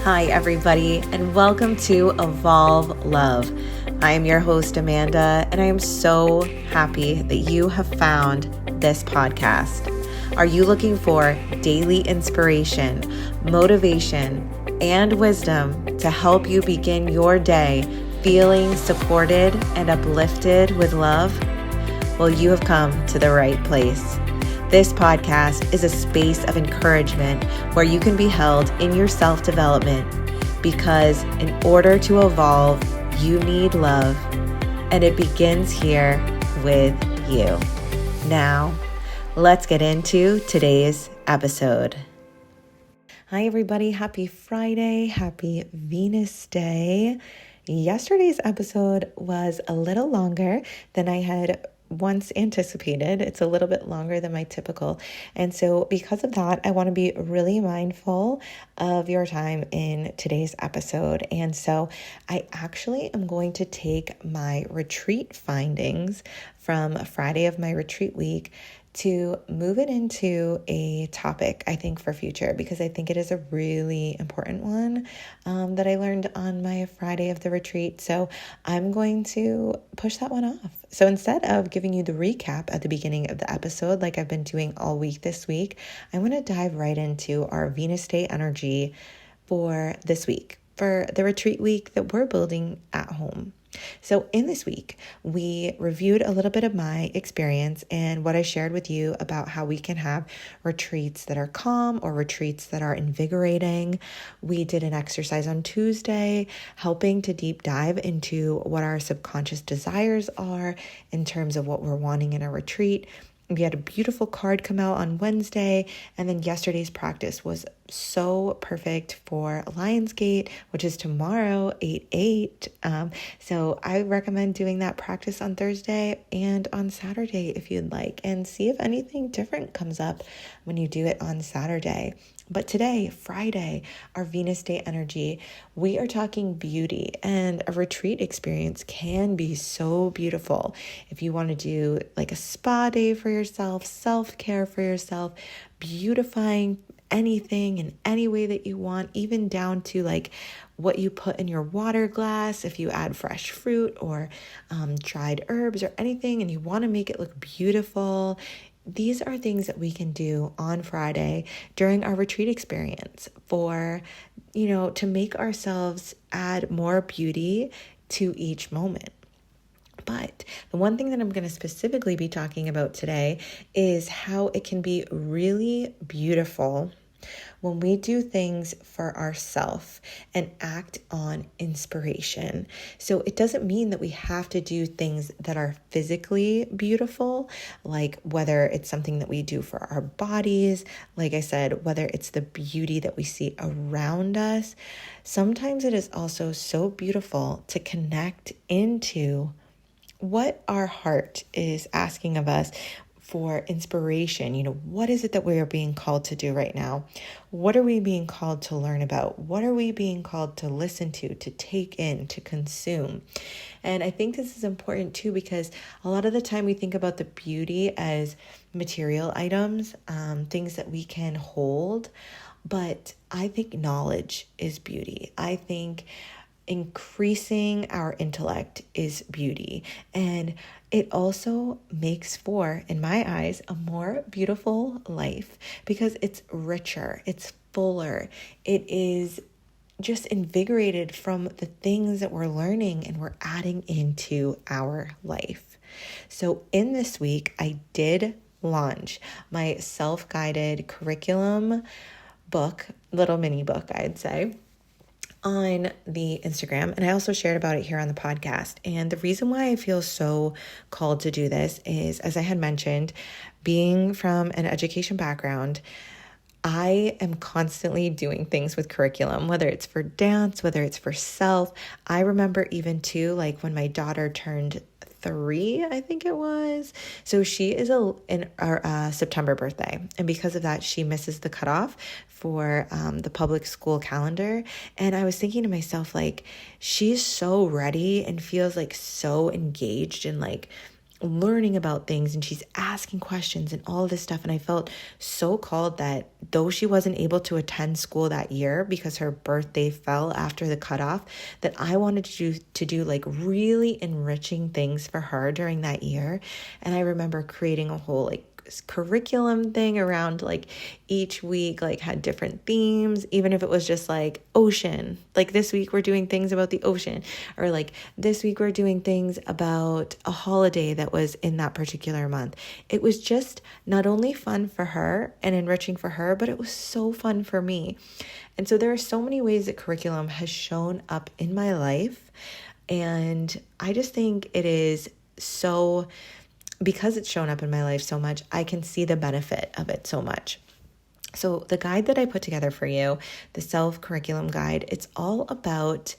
Hi, everybody, and welcome to Evolve Love. I am your host, Amanda, and I am so happy that you have found this podcast. Are you looking for daily inspiration, motivation, and wisdom to help you begin your day feeling supported and uplifted with love? Well, you have come to the right place. This podcast is a space of encouragement where you can be held in your self-development because in order to evolve, you need love, and it begins here with you. Now, let's get into today's episode. Hi, everybody. Happy Friday. Happy Venus Day. Yesterday's episode was a little longer than I had once anticipated. It's a little bit longer than my typical. And so because of that, I want to be really mindful of your time in today's episode. And so I actually am going to take my retreat findings from Friday of my retreat week to move it into a topic, I think, for future, because I think it is a really important one that I learned on my Friday of the retreat. So I'm going to push that one off. So instead of giving you the recap at the beginning of the episode, like I've been doing all week this week, I'm going to dive right into our Venus Day energy for this week, for the retreat week that we're building at home. So in this week, we reviewed a little bit of my experience and what I shared with you about how we can have retreats that are calm or retreats that are invigorating. We did an exercise on Tuesday, helping to deep dive into what our subconscious desires are in terms of what we're wanting in a retreat. We had a beautiful card come out on Wednesday, and then yesterday's practice was so perfect for Lionsgate, which is tomorrow, 8/8. So I recommend doing that practice on Thursday and on Saturday if you'd like, and see if anything different comes up when you do it on Saturday. But today, Friday, our Venus Day energy, we are talking beauty, and a retreat experience can be so beautiful. If you want to do like a spa day for yourself, self-care for yourself, beautifying anything in any way that you want, even down to like what you put in your water glass, if you add fresh fruit or dried herbs or anything, and you want to make it look beautiful. These are things that we can do on Friday during our retreat experience for, to make ourselves add more beauty to each moment. But the one thing that I'm going to specifically be talking about today is how it can be really beautiful when we do things for ourselves and act on inspiration. So it doesn't mean that we have to do things that are physically beautiful, like whether it's something that we do for our bodies, like I said, whether it's the beauty that we see around us. Sometimes it is also so beautiful to connect into what our heart is asking of us for inspiration. What is it that we are being called to do right now? What are we being called to learn about? What are we being called to listen to take in, to consume? And I think this is important too, because a lot of the time we think about the beauty as material items, things that we can hold. But I think knowledge is beauty. I think increasing our intellect is beauty. And it also makes for, in my eyes, a more beautiful life because it's richer, it's fuller, it is just invigorated from the things that we're learning and we're adding into our life. So in this week, I did launch my self-guided curriculum book, little mini book, I'd say, on the Instagram, and I also shared about it here on the podcast. And the reason why I feel so called to do this is, as I had mentioned, being from an education background, I am constantly doing things with curriculum, whether it's for dance, whether it's for self. I remember even too, like when my daughter turned 3, I think it was. So she is in our September birthday. And because of that, she misses the cutoff for the public school calendar. And I was thinking to myself, like, she's so ready and feels like so engaged in like learning about things and she's asking questions and all this stuff. And I felt so called that though she wasn't able to attend school that year because her birthday fell after the cutoff, that I wanted to do like really enriching things for her during that year. And I remember creating a whole like curriculum thing around like each week like had different themes, even if it was just like ocean, like this week we're doing things about the ocean, or like this week we're doing things about a holiday that was in that particular month. It was just not only fun for her and enriching for her, but it was so fun for me. And so there are so many ways that curriculum has shown up in my life, and I just think it is so, because it's shown up in my life so much, I can see the benefit of it so much. So the guide that I put together for you, the self-curriculum guide, it's all about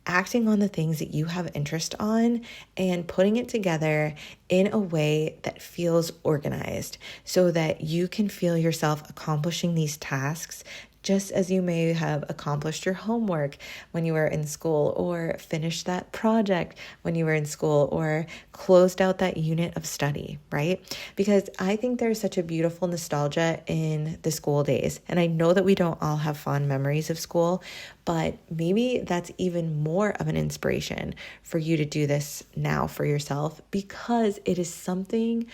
acting on the things that you have interest on and putting it together in a way that feels organized so that you can feel yourself accomplishing these tasks just as you may have accomplished your homework when you were in school, or finished that project when you were in school, or closed out that unit of study, right? Because I think there's such a beautiful nostalgia in the school days. And I know that we don't all have fond memories of school, but maybe that's even more of an inspiration for you to do this now for yourself, because it is something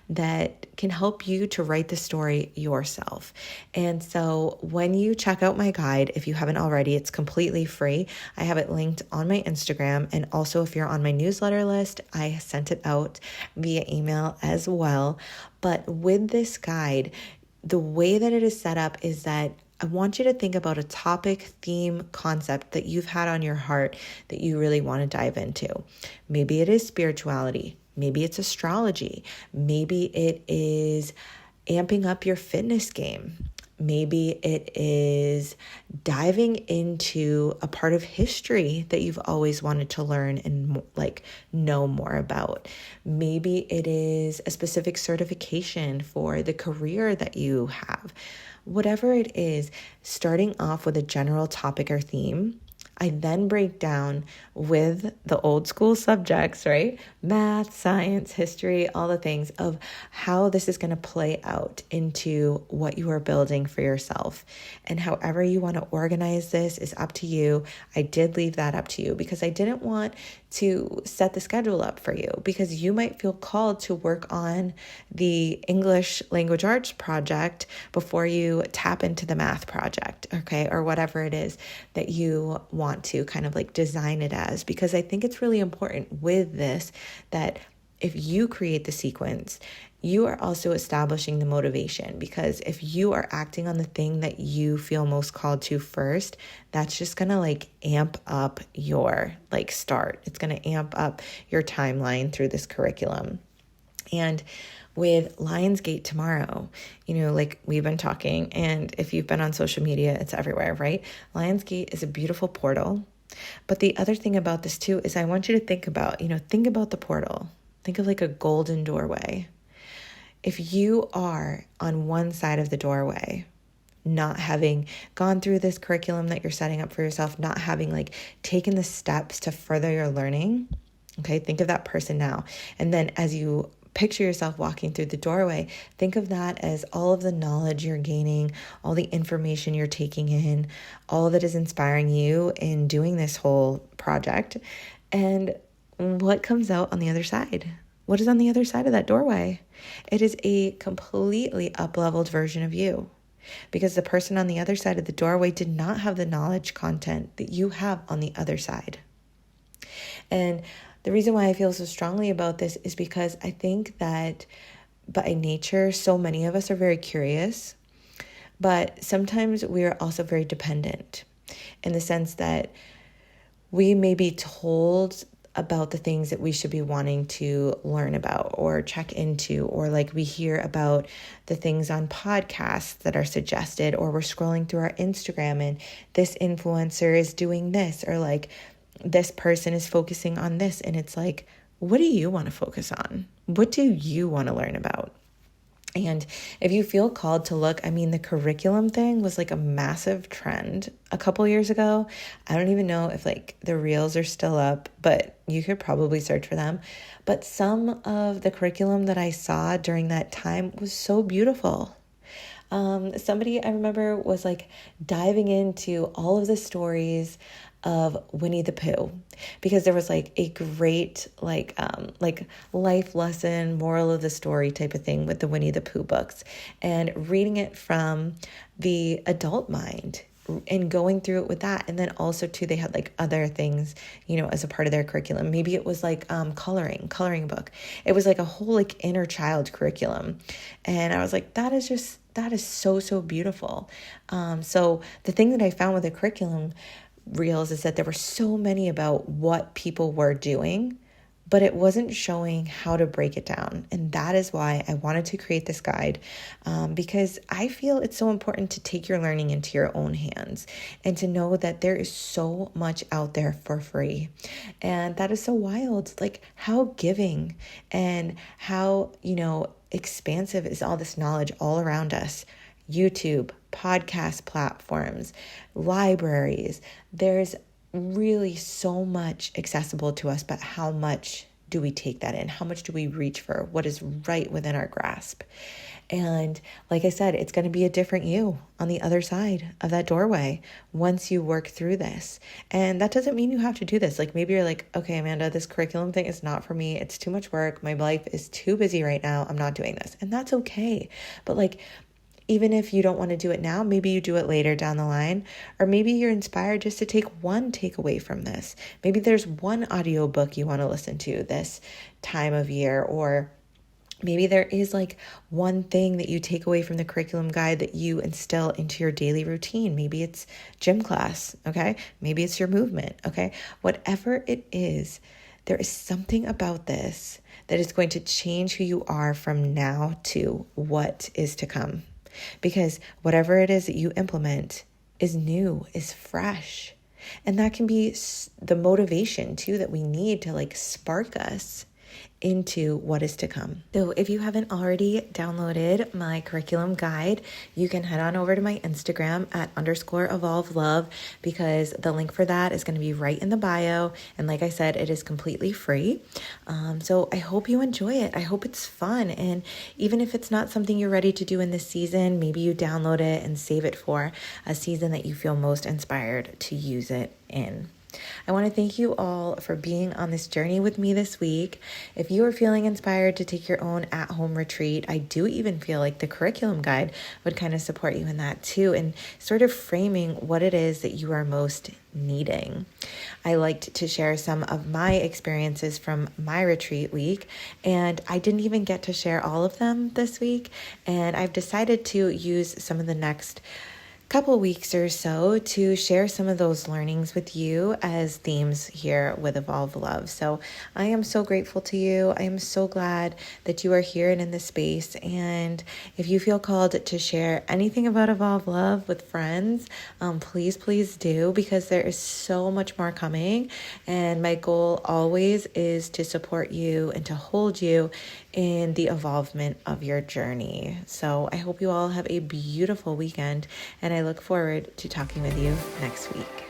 that can help you to write the story yourself. And so when you check out my guide, if you haven't already, it's completely free. I have it linked on my Instagram. And also if you're on my newsletter list, I sent it out via email as well. But with this guide, the way that it is set up is that I want you to think about a topic, theme, concept that you've had on your heart that you really want to dive into. Maybe it is spirituality. Maybe it's astrology. Maybe it is amping up your fitness game. Maybe it is diving into a part of history that you've always wanted to learn and like know more about. Maybe it is a specific certification for the career that you have. Whatever it is, starting off with a general topic or theme, I then break down with the old school subjects, right? Math, science, history, all the things of how this is going to play out into what you are building for yourself. And however you want to organize this is up to you. I did leave that up to you because I didn't want to set the schedule up for you, because you might feel called to work on the English language arts project before you tap into the math project, okay? Or whatever it is that you want to kind of like design it as, because I think it's really important with this that if you create the sequence, you are also establishing the motivation, because if you are acting on the thing that you feel most called to first, that's just going to like amp up your like start. It's going to amp up your timeline through this curriculum. And with Lionsgate tomorrow, you know, like we've been talking, and if you've been on social media, it's everywhere, right? Lionsgate is a beautiful portal. But the other thing about this too is I want you to think about the portal. Think of like a golden doorway. If you are on one side of the doorway, not having gone through this curriculum that you're setting up for yourself, not having like taken the steps to further your learning, okay, think of that person now. And then as you picture yourself walking through the doorway, think of that as all of the knowledge you're gaining, all the information you're taking in, all that is inspiring you in doing this whole project. And what comes out on the other side? What is on the other side of that doorway? It is a completely up-leveled version of you, because the person on the other side of the doorway did not have the knowledge content that you have on the other side. And the reason why I feel so strongly about this is because I think that by nature, so many of us are very curious, but sometimes we are also very dependent in the sense that we may be told about the things that we should be wanting to learn about or check into, or like we hear about the things on podcasts that are suggested, or we're scrolling through our Instagram and this influencer is doing this, or like this person is focusing on this. And it's like, what do you want to focus on? What do you want to learn about? And if you feel called to look, the curriculum thing was like a massive trend a couple years ago. I don't even know if like the reels are still up, but you could probably search for them. But some of the curriculum that I saw during that time was so beautiful. Somebody I remember was like diving into all of the stories of Winnie the Pooh, because there was like a great like life lesson, moral of the story type of thing with the Winnie the Pooh books, and reading it from the adult mind and going through it with that. And then also too, they had like other things, as a part of their curriculum. Maybe it was like coloring book. It was like a whole like inner child curriculum. And I was like, that is so beautiful. So the thing that I found with the curriculum reels is that there were so many about what people were doing, but it wasn't showing how to break it down. And that is why I wanted to create this guide, because I feel it's so important to take your learning into your own hands and to know that there is so much out there for free. And that is so wild. Like how giving and how, expansive is all this knowledge all around us. YouTube, podcast platforms, libraries. There's really so much accessible to us, but how much do we take that in? How much do we reach for what is right within our grasp? And like I said, it's going to be a different you on the other side of that doorway once you work through this. And that doesn't mean you have to do this. Like maybe you're like, okay, Amanda, this curriculum thing is not for me. It's too much work. My life is too busy right now. I'm not doing this. And that's okay. But like, even if you don't want to do it now, maybe you do it later down the line, or maybe you're inspired just to take one takeaway from this. Maybe there's one audiobook you want to listen to this time of year, or maybe there is like one thing that you take away from the curriculum guide that you instill into your daily routine. Maybe it's gym class, okay? Maybe it's your movement, okay? Whatever it is, there is something about this that is going to change who you are from now to what is to come. Because whatever it is that you implement is new, is fresh. And that can be the motivation too that we need to like spark us into what is to come. So if you haven't already downloaded my curriculum guide, you can head on over to my Instagram at _evolvelove, because the link for that is going to be right in the bio. And like I said, it is completely free. So I hope you enjoy it. I hope it's fun. And even if it's not something you're ready to do in this season, maybe you download it and save it for a season that you feel most inspired to use it in. I want to thank you all for being on this journey with me this week. If you are feeling inspired to take your own at-home retreat, I do even feel like the curriculum guide would kind of support you in that too, and sort of framing what it is that you are most needing. I liked to share some of my experiences from my retreat week, and I didn't even get to share all of them this week, and I've decided to use some of the next couple weeks or so to share some of those learnings with you as themes here with Evolve Love. So I am so grateful to you. I am so glad that you are here and in this space. And if you feel called to share anything about Evolve Love with friends, please do, because there is so much more coming. And my goal always is to support you and to hold you in the evolvement of your journey. So I hope you all have a beautiful weekend, and I look forward to talking with you next week.